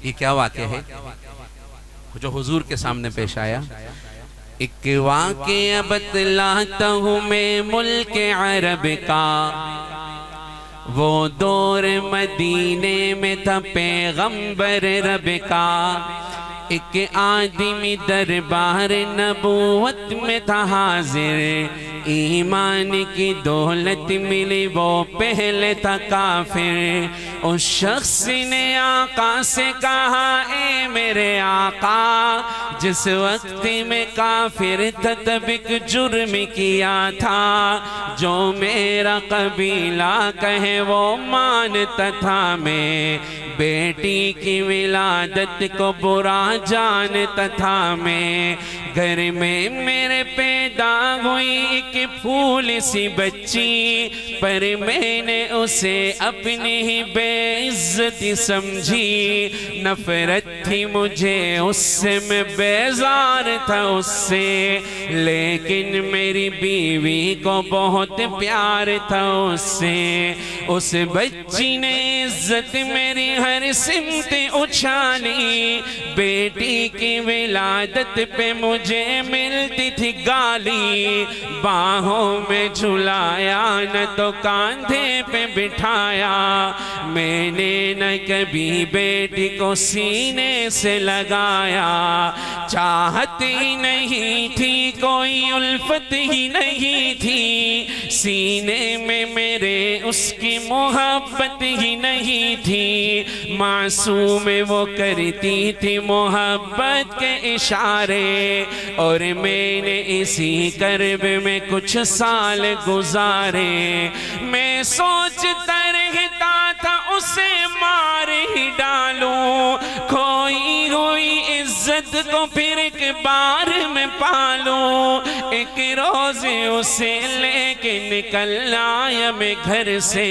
یہ کیا واقعہ ہے جو حضور کے سامنے پیش آیا؟ ایک واقعہ بتلاتا ہوں میں ملک عرب کا، وہ دور مدینے میں تھا پیغمبر رب کا۔ ایک آدمی دربار نبوت میں تھا حاضر، ایمان کی دولت ملی وہ پہلے تھا کافر۔ اس شخص نے آقا سے کہا اے میرے آقا، جس وقت میں کافر تھا تب ایک جرم کیا تھا، جو میرا قبیلہ کہے وہ مانتا تھا۔ میں بیٹی کی ولادت کو برا جانتا تھا، میں گھر میں میرے پیدا ہوئی ایک پھول سی بچی، پر میں نے اسے اپنی ہی بے عزتی سمجھی۔ نفرت تھی مجھے اس سے، میں بیزار تھا اس سے، لیکن میری بیوی کو بہت پیار تھا اس سے۔ اس بچی نے عزت میری ہر سمت اچھالی، بیٹی کی ولادت پہ مجھے ملتی تھی گالی۔ باہوں میں جھلایا نہ تو کاندھے پہ بٹھایا، میں نے نہ کبھی بیٹی کو سینے سے لگایا۔ چاہت ہی نہیں تھی، کوئی الفت ہی نہیں تھی، سینے میں میرے اس کی محبت ہی نہیں تھی۔ معصوم وہ کرتی تھی محبت کے اشارے، اور میں نے اسی کرب میں کچھ سال گزارے۔ میں سوچتا رہتا تھا اسے مار ہی ڈالوں، کھوئی ہوئی عزت کو پھر ایک بار میں پالوں۔ ایک روز اسے لے کے نکل آیا میں گھر سے،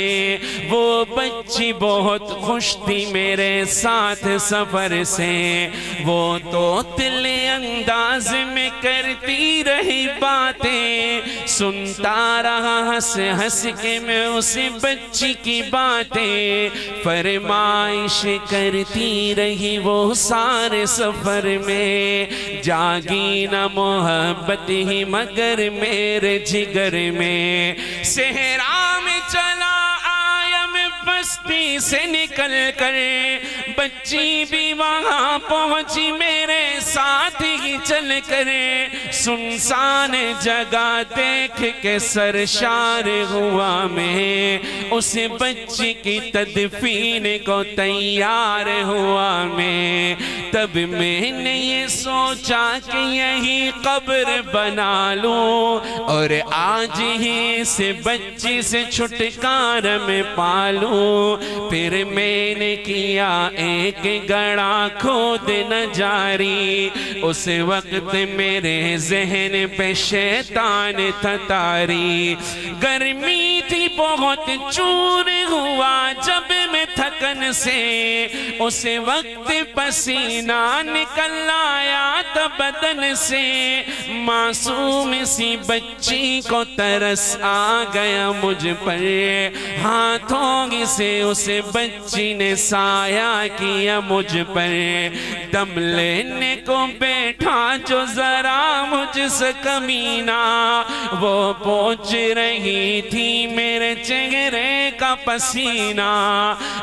وہ بچی بہت خوش تھی میرے ساتھ سفر سے۔ وہ توتلے انداز میں کرتی رہی باتیں، سنتا رہا ہنس ہنس کے میں اس بچی کی باتیں۔ فرمائش کرتی رہی وہ سارے سفر میں، جاگی نہ محبت ہی مگر میرے جگر میں۔ صحرا میں چلا آیا میں بستی سے نکل کر، بچی بھی وہاں پہنچی میرے ساتھ ہی چل کر۔ سنسان جگہ دیکھ کے سرشار ہوا میں، اس بچی کی تدفین کو تیار ہوا میں۔ تب میں نے یہ سوچا کہ یہی قبر بنا لوں، اور آج ہی اس بچی سے چھٹکارا میں پالوں۔ پھر میں نے کیا ایک گڑھا کھود نہ جاری، اس وقت میرے ذہن پہ شیطان تھا طاری۔ گرمی تھی بہت، چور ہوا جب میں تھکن سے، اس وقت پسینہ نکل آیا تھا بدن سے۔ معصوم سی بچی کو ترس آ گیا مجھ پر، ہاتھوں سے اس بچی نے سایہ کیا مجھ پر۔ دم لینے کو بیٹھا جو ذرا مجھ سے کمینہ، وہ پوچھ رہی تھی میرے چہرے کا پسینہ۔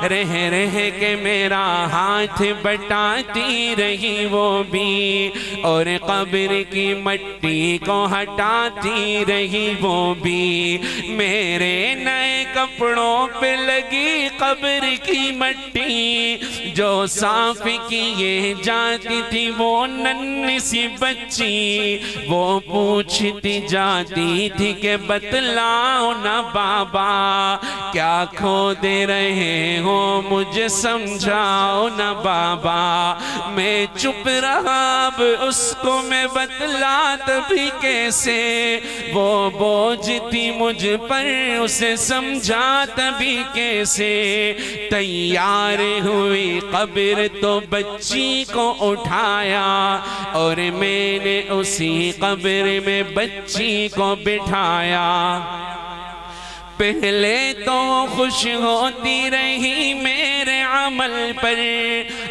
رہ رہ کے میرا ہاتھ بٹاتی رہی وہ بھی، اور قبر کی مٹی کو ہٹاتی رہی وہ بھی۔ میرے نئے کپڑوں پہ لگی قبر کی مٹی، جو صاف کیے جاتی تھی وہ ننھی سی بچی۔ وہ پوچھتی جاتی تھی کہ بتلاؤ نا بابا، کیا کھود رہے ہو مجھے سمجھاؤ نا بابا۔ میں چپ رہا، اب اس کو میں بتلاتا بھی کیسے، وہ بوجھ تھی مجھ پر اسے سمجھاتا بھی کیسے۔ تیار ہوئی قبر تو بچی کو اٹھایا، اور میں نے اسی قبر میں بچی کو بٹھایا۔ پہلے تو خوش ہوتی رہی میرے عمل پر،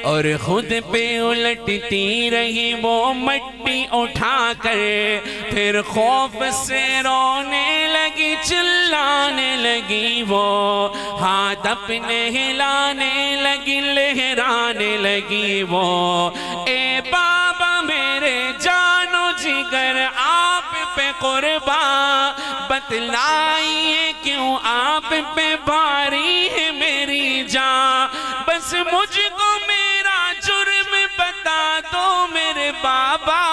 اور خود پہ الٹتی رہی وہ مٹی اٹھا کر، پھر خوف سے رونے لگی، چلانے لگی وہ، ہاتھ اپنے ہلانے لگی، لہرانے لگی وہ، اے بابا میرے جانو جگر آپ پہ قربان، بتلائیے کیوں آپ پہ بھاری ہے میری جان، بس مجھ کو میرا جرم بتا دو میرے بابا،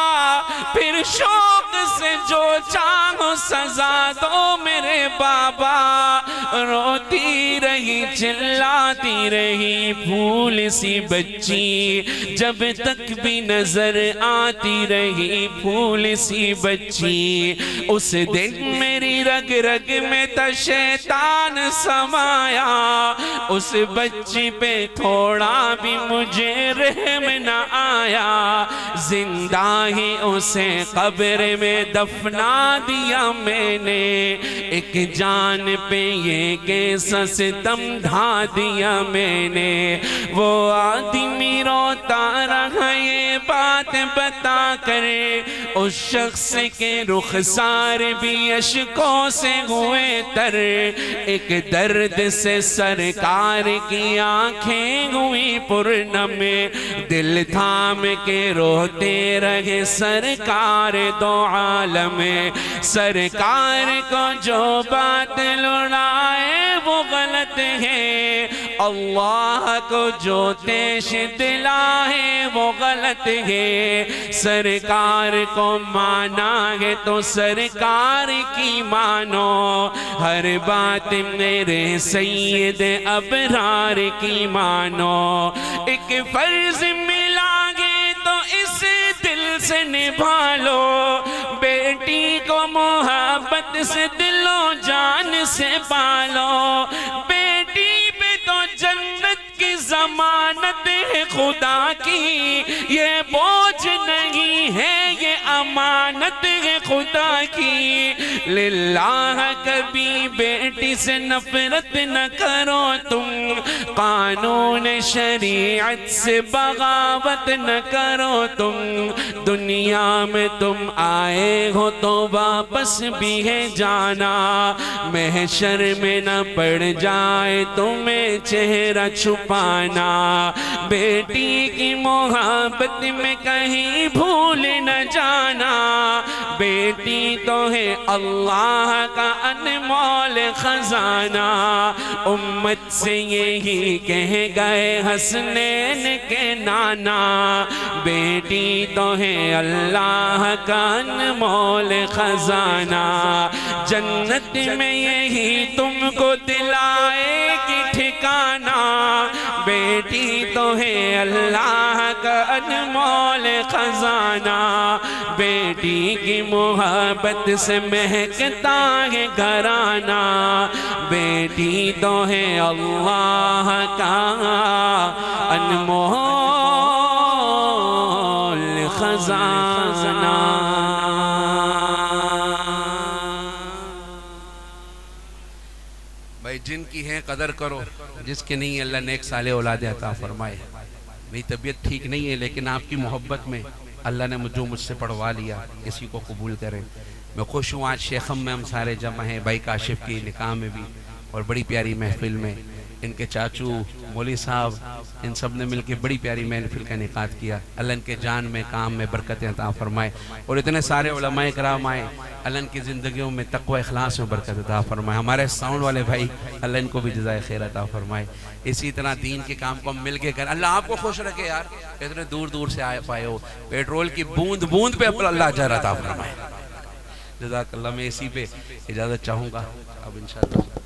پھر شوق سے جو چاہو سزا دو میرے بابا۔ روتی رہی چلاتی رہی پھول سی بچی، جب تک بھی نظر آتی رہی پھول سی بچی، اس دن میری رگ رگ میں تا شیطان سمایا، اس بچی پہ تھوڑا بھی مجھے رحم نہ آیا، زندہ ہی اسے قبر میں دفنا دیا میں نے، ایک جان پہ یہ کیسا ستم ڈھا دیا میں نے۔ وہ آدمی روتا رہا یہ بات بتا کرے، اس شخص کے رخسار بھی اشکوں سے ہوئے تر، ایک درد سے سرکار کی آنکھیں ہوئی پرنم، دل تھام کے روتے رہے سرکار دو عالم، سرکار کو جو بات لڑائے وہ غلط ہے، اللہ کو جو تیش دلائے وہ غلط ہے، سرکار کو مانا ہے تو سرکار کی مانو، ہر بات میرے سید ابرار کی مانو، ایک فرض ملا گے تو اس دل سے نبھا لو، بیٹی کو محبت سے دل و جان سے پالو، بیٹی پہ تو جنت کی ضمانت ہے خدا کی، یہ بوجھ نہیں ہے یہ امانت ہے خدا کی، للہ کبھی بیٹی سے نفرت نہ کرو تم، قانون شریعت سے بغاوت نہ کرو تم، دنیا میں تم آئے ہو تو واپس بھی ہے جانا، محشر میں نہ پڑ جائے تمہیں چہرہ چھپانا، بیٹی کی محبت میں کہیں بھول نہ جانا، بیٹی تو ہے اللہ کا انمول خزانہ، امت سے یہی کہہ گئے حسنین کے نانا، بیٹی تو ہے اللہ کا انمول خزانہ، جنت میں یہی تم کو دلائے گی ٹھکانہ، بیٹی تو ہے اللہ کا انمول خزانہ، بیٹی کی محبت سے مہکتا ہے گھرانہ، بیٹی تو ہے اللہ کا انمول خزانہ۔ بھائی جن کی ہے قدر کرو، جس کے نہیں اللہ نیک صالح اولاد عطا فرمائے۔ میری طبیعت ٹھیک نہیں ہے لیکن آپ کی محبت میں اللہ نے جو مجھ سے پڑھوا لیا، اسی کو قبول کریں۔ میں خوش ہوں آج شیخم میں ہم سارے جمع ہیں، بھائی کاشف کی نکاح میں بھی، اور بڑی پیاری محفل میں ان کے چاچو مولی صاحب ان سب نے مل کے بڑی پیاری محفل کا انعقاد کیا۔ اللہ ان کے جان میں کام میں برکتیں عطا فرمائے، اور اتنے سارے علماء کرام آئے، اللہ ان کی زندگیوں میں تقوی اخلاص میں برکت عطا فرمائے۔ ہمارے ساؤنڈ والے بھائی اللہ ان کو بھی جزائے خیر عطا فرمائے۔ اسی طرح دین کے کام کو ہم مل کے کریں۔ اللہ آپ کو خوش رکھے یار، اتنے دور دور سے آئے پائے ہو، پیٹرول کی بوند بوند پہ اللہ اجر عطا فرمائے۔ جزاک اللہ۔ میں اسی پہ اجازت چاہوں گا اب انشاءاللہ۔